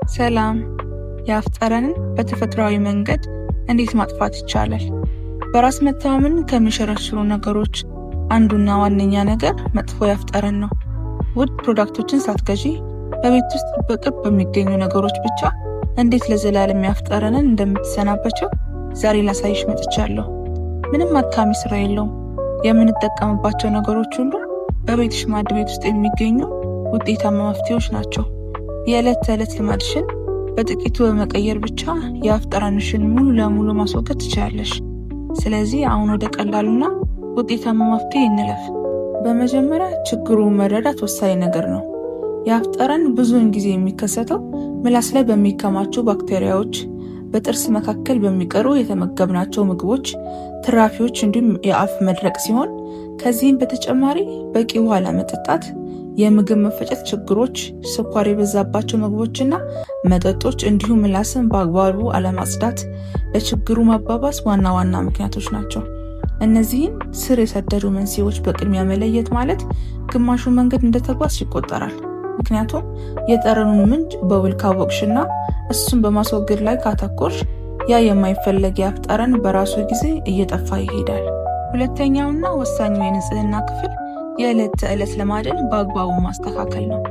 ሰላም። የአፍ ጠረንን በተፈጥሯዊ መንገድ እንዴት ማጥፋት ይቻላል? በራስ መተማመንን ከሚሸረሽሩ ነገሮች አንዱና ዋነኛ ነገር መጥፎ የአፍ ጠረን ነው። ውድ ፕሮዳክቶችን ሳትገዢ በቤት ውስጥ በቅርብ በሚገኙ ነገሮች ብቻ እንዴት ለዘላለም የአፍ ጠረንን እንደምትሰናበቸው ዛሬ ላሳይሽ መጥቻለሁ። ምንም አድካሚ ስራ የለውም። የምንጠቀምባቸው ነገሮች ሁሉ በቤትሽ ማዕድ ቤት ውስጥ የሚገኙ ውጤታማ መፍትሄዎች ናቸው። የዕለት ተዕለት ልማድሽን በጥቂቱ በመቀየር ብቻ የአፍ ጠረንሽን ሙሉ ለሙሉ ማስወገድ ትችላለሽ። ስለዚህ አሁን ወደ ቀላሉና ውጤታማ መፍትሄ እንለፍ። በመጀመሪያ ችግሩን መረዳት ወሳኝ ነገር ነው። የአፍ ጠረን ብዙውን ጊዜ የሚከሰተው ምላስ ላይ በሚከማቹ ባክቴሪያዎች፣ በጥርስ መካከል በሚቀሩ የተመገብናቸው ምግቦች፣ ትራፊዎች እንዲሁም የአፍ መድረቅ ሲሆን ከዚህም በተጨማሪ በቂ ውሃ ለመጠጣት፣ የምግብ መፈጨት ችግሮች፣ ስኳር የበዛባቸው ምግቦችና መጠጦች እንዲሁም ምላስን በአግባቡ አለማጽዳት ለችግሩ መባባስ ዋና ዋና ምክንያቶች ናቸው። እነዚህን ስር የሰደዱ መንስኤዎች በቅድሚያ መለየት ማለት ግማሹ መንገድ እንደተጓዝሽ ይቆጠራል። ምክንያቱም የጠረኑን ምንጭ በውል ካወቅሽና እሱን በማስወገድ ላይ ካተኮርሽ ያ የማይፈለግ የአፍ ጠረን በራሱ ጊዜ እየጠፋ ይሄዳል። ሁለተኛውና ወሳኙ የንጽህና ክፍል የዕለት ተዕለት ልማድን በአግባቡ ማስተካከል ነው።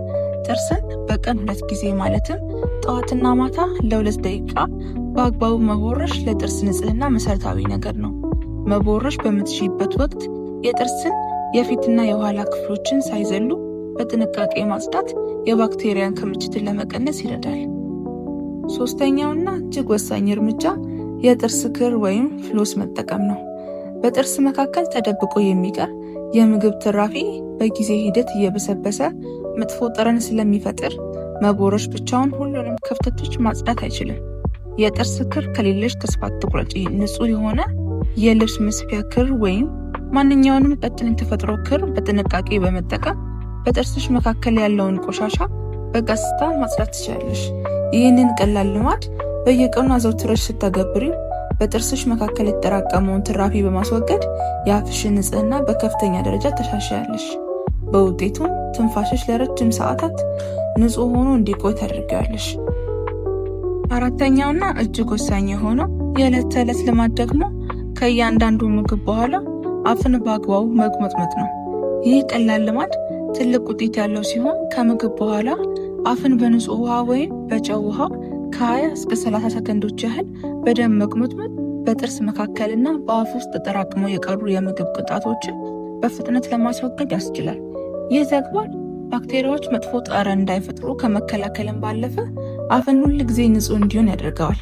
ጥርስን በቀን 2 ጊዜ ማለትም ጠዋትና ማታ ለ2 ደቂቃ በአግባቡ መቦረሽ ለጥርስ ንጽህና መሰረታዊ ነገር ነው። መቦረሽ በምትሽበት ወቅት የጥርስን የፊትና የኋላ ክፍሎችን ሳይዘሉ በጥንቃቄ ማጽዳት የባክቴሪያን ክምችትን ለመቀነስ ይረዳል። ሶስተኛውና እጅግ ወሳኝ እርምጃ የጥርስ ክር ወይም ፍሎስ መጠቀም ነው። በጥርስ መካከል ተደብቆ የሚቀር የምግብ ትራፊ በጊዜ ሂደት እየበሰበሰ መጥፎ ጠረን ስለሚፈጥር መቦረሽ ብቻውን ሁሉንም ክፍተቶች ማጽዳት አይችልም። የጥርስ ክር ከሌለሽ ተስፋ አትቁረጪ። ንጹህ የሆነ የልብስ መስፊያ ክር ወይም ማንኛውንም ቀጭን የተፈጥሮ ክር በጥንቃቄ በመጠቀም በጥርስሽ መካከል ያለውን ቆሻሻ በቀስታ ማጽዳት ትችላለሽ። ይህንን ቀላል ልማድ በየቀኑ አዘውትረሽ ስተገብሪው በጥርስሽ መካከል የተጠራቀመውን ትራፊ በማስወገድ የአፍሽን ንጽህና በከፍተኛ ደረጃ ተሻሽያለሽ። በውጤቱም ትንፋሽሽ ለረጅም ሰዓታት ንጹህ ሆኖ እንዲቆይ ታደርጊያለሽ። አራተኛውና እጅግ ወሳኝ የሆነው የዕለት ተዕለት ልማድ ደግሞ ከእያንዳንዱ ምግብ በኋላ አፍን በአግባቡ መጉመጥመጥ ነው። ይህ ቀላል ልማድ ትልቅ ውጤት ያለው ሲሆን ከምግብ በኋላ አፍን በንጹህ ውሃ ወይም በጨው ውሃ ከ20 እስከ 30 ሰከንዶች ያህል በደንብ መጉመጥመጥ በጥርስ መካከልና በአፍ ውስጥ ተጠራቅመው የቀሩ የምግብ ቅጣቶችን በፍጥነት ለማስወገድ ያስችላል። ይህ ተግባር ባክቴሪያዎች መጥፎ ጠረን እንዳይፈጥሩ ከመከላከልም ባለፈ አፍን ሁል ጊዜ ንጹህ እንዲሆን ያደርገዋል።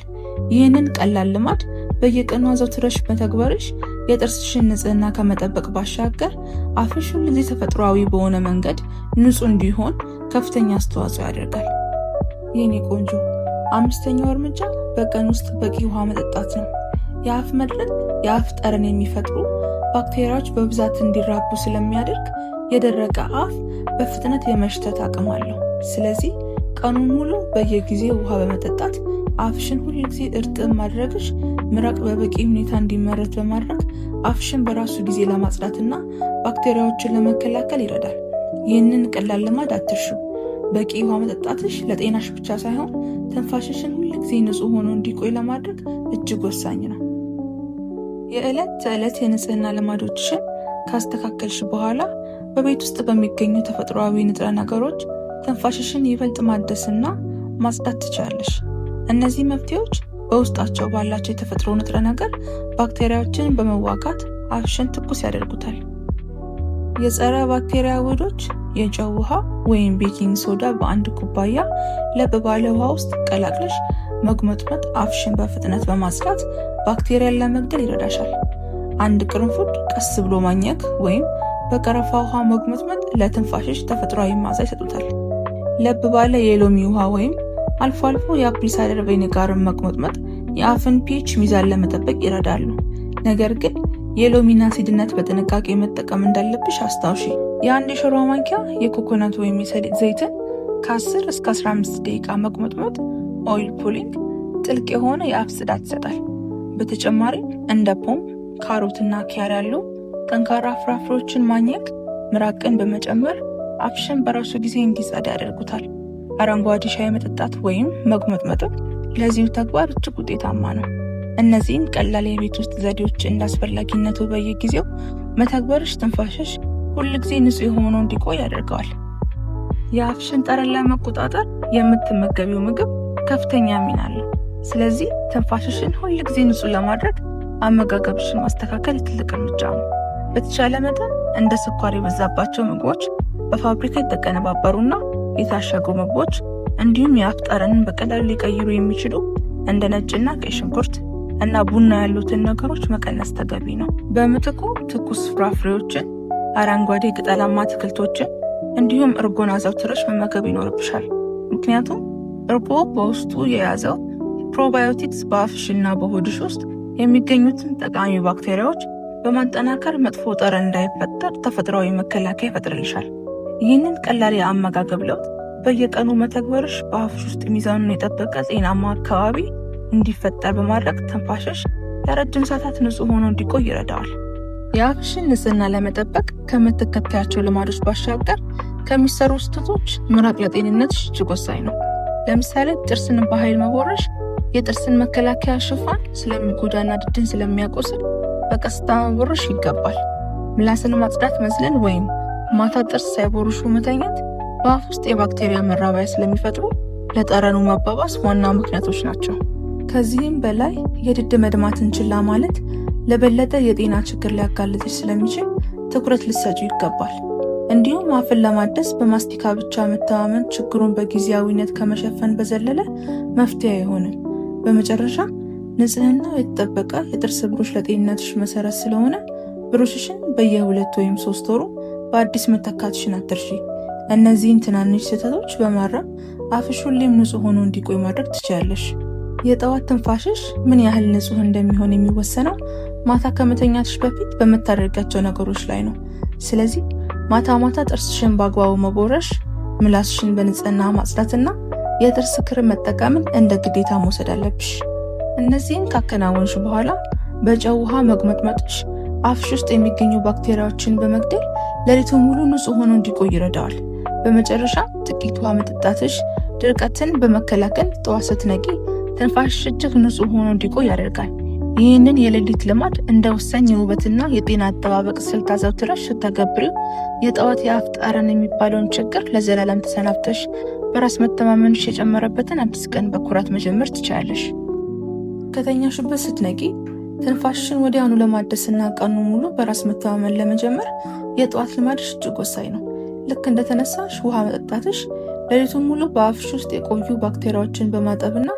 ይህንን ቀላል ልማድ በየቀኑ አዘውትረሽ መተግበርሽ የጥርስሽን ንጽህና ከመጠበቅ ባሻገር አፍሽ ሁል ጊዜ ተፈጥሯዊ በሆነ መንገድ ንጹህ እንዲሆን ከፍተኛ አስተዋጽኦ ያደርጋል። የኔ ቆንጆ፣ 5ኛው እርምጃ በቀን ውስጥ በቂ ውሃ መጠጣት ነው። የአፍ መድረቅ የአፍ ጠረን የሚፈጥሩ ባክቴሪያዎች በብዛት እንዲራቡ ስለሚያደርግ የደረቀ አፍ በፍጥነት የመሽተት አቅም አለው። ስለዚህ ቀኑን ሙሉ በየጊዜው ውሃ በመጠጣት አፍሽን ሁል ጊዜ እርጥብ ማድረግሽ ምራቅ በበቂ ሁኔታ እንዲመረት በማድረግ አፍሽን በራሱ ጊዜ ለማጽዳትና ባክቴሪያዎችን ለመከላከል ይረዳል። ይህንን ቀላል ልማድ አትርሹ። በቂ ውሃ መጠጣትሽ ለጤናሽ ብቻ ሳይሆን ትንፋሽሽን ሁል ጊዜ ንጹህ ሆኖ እንዲቆይ ለማድረግ እጅግ ወሳኝ ነው። የዕለት ተዕለት የንጽህና ልማዶችሽን ካስተካከልሽ በኋላ በቤት ውስጥ በሚገኙ ተፈጥሯዊ ንጥረ ነገሮች ትንፋሽሽን ይበልጥ ማደስና ማጽዳት ትችላለሽ። እነዚህ መፍትሄዎች በውስጣቸው ባላቸው የተፈጥሮ ንጥረ ነገር ባክቴሪያዎችን በመዋጋት አፍሽን ትኩስ ያደርጉታል። የጸረ ባክቴሪያ ውህዶች የጨው ውሃ ወይም ቤኪንግ ሶዳ በአንድ ኩባያ ለብ ባለ ውሃ ውስጥ ቀላቅለሽ መጉመጥመጥ አፍሽን በፍጥነት በማጽዳት ባክቴሪያን ለመግደል ይረዳሻል። አንድ ቅርንፉድ ቀስ ብሎ ማኘክ ወይም በቀረፋ ውሃ መጉመጥመጥ ለትንፋሽሽ ተፈጥሯዊ መዓዛ ይሰጡታል። ለብ ባለ የሎሚ ውሃ ወይም አልፎ አልፎ የአፕል ሳይደር ቪኔጋርን መጉመጥመጥ የአፍን ፒኤች ሚዛን ለመጠበቅ ይረዳሉ። ነገር ግን የሎሚን አሲድነት በጥንቃቄ መጠቀም እንዳለብሽ አስታውሺ። የአንድ የሾርባ ማንኪያ የኮኮናት ወይም የሰሊጥ ዘይትን ከ10 እስከ 15 ደቂቃ መጉመጥመጥ ኦይል ፑሊንግ ጥልቅ የሆነ የአፍ ጽዳት ይሰጣል። በተጨማሪም እንደ ፖም፣ ካሮትና ኪያር ያሉ ጠንካራ ፍራፍሬዎችን ማኘክ ምራቅን በመጨመር አፍሽን በራሱ ጊዜ እንዲጸዳ ያደርጉታል። አረንጓዴ ሻይ መጠጣት ወይም መጉመጥመጥ ለዚሁ ተግባር እጅግ ውጤታማ ነው። እነዚህን ቀላል የቤት ውስጥ ዘዴዎች እንዳስፈላጊነቱ በየጊዜው መተግበርሽ ትንፋሽሽ ሁልጊዜ ንጹህ ሆኖ እንዲቆይ ያደርገዋል። የአፍሽን ጠረን ለመቆጣጠር የምትመገቢው ምግብ ከፍተኛ ሚና አለው። ስለዚህ ትንፋሽሽን ሁልጊዜ ንጹህ ለማድረግ አመጋገብሽን ማስተካከል ትልቅ እርምጃ ነው። በተቻለ መጠን እንደ ስኳር የበዛባቸው ምግቦች፣ በፋብሪካ የተቀነባበሩና የታሸጉ ምግቦች እንዲሁም የአፍ ጠረንን በቀላሉ ሊቀይሩ የሚችሉ እንደ ነጭና ቀይ ሽንኩርት እና ቡና ያሉትን ነገሮች መቀነስ ተገቢ ነው። በምትኩ ትኩስ ፍራፍሬዎችን፣ አረንጓዴ ቅጠላማ አትክልቶችን እንዲሁም እርጎን አዘውትረሽ መመገብ ይኖርብሻል። ምክንያቱም እርጎ በውስጡ የያዘው ፕሮባዮቲክስ በአፍሽና በሆድሽ ውስጥ የሚገኙትን ጠቃሚ ባክቴሪያዎች በማጠናከር መጥፎ ጠረን እንዳይፈጠር ተፈጥሯዊ መከላከያ ይፈጥርልሻል። ይህንን ቀላል የአመጋገብ ለውጥ በየቀኑ መተግበርሽ በአፍሽ ውስጥ ሚዛኑን የጠበቀ ጤናማ አካባቢ እንዲፈጠር በማድረግ ትንፋሽሽ ለረጅም ሰዓታት ንጹህ ሆኖ እንዲቆይ ይረዳዋል። የአፍሽን ንጽህና ለመጠበቅ ከምትከታያቸው ልማዶች ባሻገር ከሚሰሩ ስህተቶች መራቅ ለጤንነትሽ እጅግ ወሳኝ ነው። ለምሳሌ ጥርስን በኃይል መቦረሽ የጥርስን መከላከያ ሽፋን ስለሚጎዳና ድድን ስለሚያቆስል በቀስታ መቦረሽ ይገባል። ምላስን ማጽዳት መዝለን ወይም ማታ ጥርስ ሳይቦርሹ መተኛት በአፍ ውስጥ የባክቴሪያ መራቢያ ስለሚፈጥሩ ለጠረኑ መባባስ ዋና ምክንያቶች ናቸው። ከዚህም በላይ የድድ መድማትን ችላ ማለት ለበለጠ የጤና ችግር ሊያጋልጥሽ ስለሚችል ትኩረት ልትሰጪው ይገባል። እንዲሁም አፍን ለማደስ በማስቲካ ብቻ መተማመን ችግሩን በጊዜያዊነት ከመሸፈን በዘለለ መፍትሄ አይሆንም። በመጨረሻ ንጽህና የተጠበቀ የጥርስ ብሩሽ ለጤንነትሽ መሰረት ስለሆነ ብሩሽሽን በየ2 ወይም 3 ወሩ በአዲስ መተካትሽን አትርሺ። እነዚህን ትናንሽ ስህተቶች በማረም አፍሽ ሁሌም ንጹህ ሆኖ እንዲቆይ ማድረግ ትችያለሽ። የጠዋት ትንፋሽሽ ምን ያህል ንጹህ እንደሚሆን የሚወሰነው ማታ ከመተኛትሽ በፊት በምታደርጋቸው ነገሮች ላይ ነው። ስለዚህ ማታ ጥርስሽን በአግባቡ መቦረሽ፣ ምላስሽን በንጽህና ማጽዳትና የጥርስ ክር መጠቀምን እንደ ግዴታ መውሰድ አለብሽ። እነዚህን ካከናወንሽ በኋላ በጨው ውሃ መጉመጥመጥሽ አፍሽ ውስጥ የሚገኙ ባክቴሪያዎችን በመግደል ሌሊቱን ሙሉ ንጹህ ሆኖ እንዲቆይ ይረዳዋል። በመጨረሻ ጥቂት ውሃ መጠጣትሽ ድርቀትን በመከላከል ጠዋት ስትነቂ ትንፋሽሽ እጅግ ንጹህ ሆኖ እንዲቆይ ያደርጋል። ይህንን የሌሊት ልማድ እንደ ወሳኝ የውበትና የጤና አጠባበቅ ስልት አዘውትረሽ ስትተገብሪው የጠዋት የአፍ ጠረን የሚባለውን ችግር ለዘላለም ተሰናብተሽ በራስ መተማመንሽ የጨመረበትን አዲስ ቀን በኩራት መጀመር ትችላለሽ። ከተኛሽበት ስትነቂ ትንፋሽሽን ወዲያውኑ ለማደስና ቀኑ ሙሉ በራስ መተማመን ለመጀመር የጠዋት ልማድሽ እጅግ ወሳኝ ነው። ልክ እንደተነሳሽ ውሃ መጠጣትሽ ሌሊቱን ሙሉ በአፍሽ ውስጥ የቆዩ ባክቴሪያዎችን በማጠብና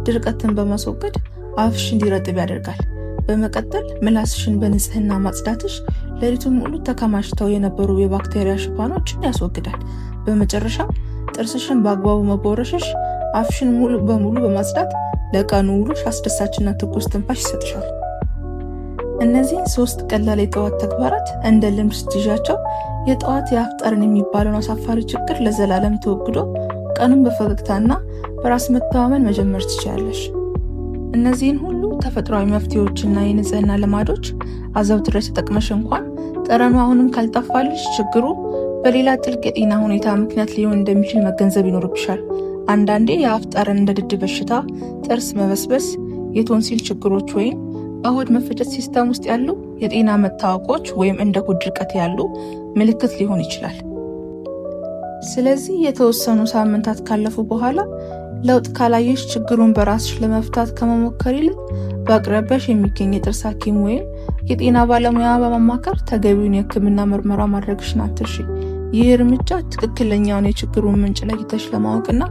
ድርቀትን በማስወገድ አፍሽ እንዲረጥብ ያደርጋል። በመቀጠል ምላስሽን በንጽህና ማጽዳትሽ ሌሊቱን ሙሉ ተከማችተው የነበሩ የባክቴሪያ ሽፋኖችን ያስወግዳል። በመጨረሻ ጥርስሽን በአግባቡ መቦረሽሽ አፍሽን ሙሉ በሙሉ በማጽዳት ለቀኑ ውሎሽ አስደሳችና ትኩስ ትንፋሽ ይሰጥሻል። እነዚህን 3 ቀላል የጠዋት ተግባራት እንደ ልምድ ስትይዣቸው የጠዋት የአፍ ጠረን የሚባለውን አሳፋሪ ችግር ለዘላለም ተወግዶ ቀኑን በፈገግታና በራስ መተማመን መጀመር ትችላለሽ። እነዚህን ሁሉ ተፈጥሯዊ መፍትሄዎችና የንጽህና ልማዶች አዘውትረሽ ተጠቅመሽ እንኳን ጠረኑ አሁንም ካልጠፋልሽ ችግሩ በሌላ ጥልቅ የጤና ሁኔታ ምክንያት ሊሆን እንደሚችል መገንዘብ ይኖርብሻል። አንዳንዴ የአፍ ጠረን እንደ ድድ በሽታ፣ ጥርስ መበስበስ፣ የቶንሲል ችግሮች ወይም በሆድ መፈጨት ሲስተም ውስጥ ያሉ የጤና መታወቆች ወይም እንደ ሆድ ድርቀት ያሉ ምልክት ሊሆን ይችላል። ስለዚህ የተወሰኑ ሳምንታት ካለፉ በኋላ ለውጥ ካላየሽ ችግሩን በራስሽ ለመፍታት ከመሞከር ይልቅ በአቅራቢያሽ የሚገኝ የጥርስ ሐኪም ወይም የጤና ባለሙያ በማማከር ተገቢውን የሕክምና ምርመራ ማድረግሽን አትርሺ። ይህ እርምጃ ትክክለኛውን የችግሩን ምንጭ ለይተሽ ለማወቅና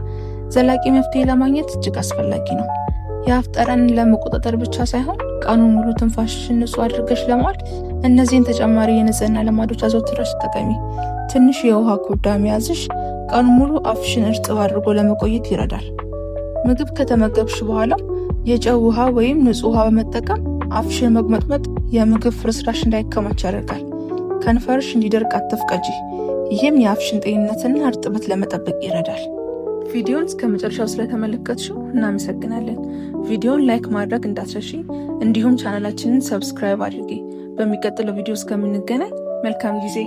ዘላቂ መፍትሄ ለማግኘት እጅግ አስፈላጊ ነው። የአፍ ጠረንን ለመቆጣጠር ብቻ ሳይሆን ቀኑን ሙሉ ትንፋሽሽን ንጹህ አድርገሽ ለማዋል እነዚህን ተጨማሪ የንጽህና ልማዶች አዘውትረሽ ተጠቀሚ። ትንሽ የውሃ ኮዳ መያዝሽ ቀኑን ሙሉ አፍሽን እርጥብ አድርጎ ለመቆየት ይረዳል። ምግብ ከተመገብሽ በኋላ የጨው ውሃ ወይም ንጹህ ውሃ በመጠቀም አፍሽን መጉመጥመጥ የምግብ ፍርስራሽ እንዳይከማች ያደርጋል። ከንፈርሽ እንዲደርቅ አትፍቀጂ። ይህም የአፍሽን ጤንነትና እርጥበት ለመጠበቅ ይረዳል። ቪዲዮን እስከ መጨረሻው ስለተመለከትሽው እናመሰግናለን። ቪዲዮን ላይክ ማድረግ እንዳትረሺ፣ እንዲሁም ቻናላችንን ሰብስክራይብ አድርጊ። በሚቀጥለው ቪዲዮ እስከምንገናኝ መልካም ጊዜ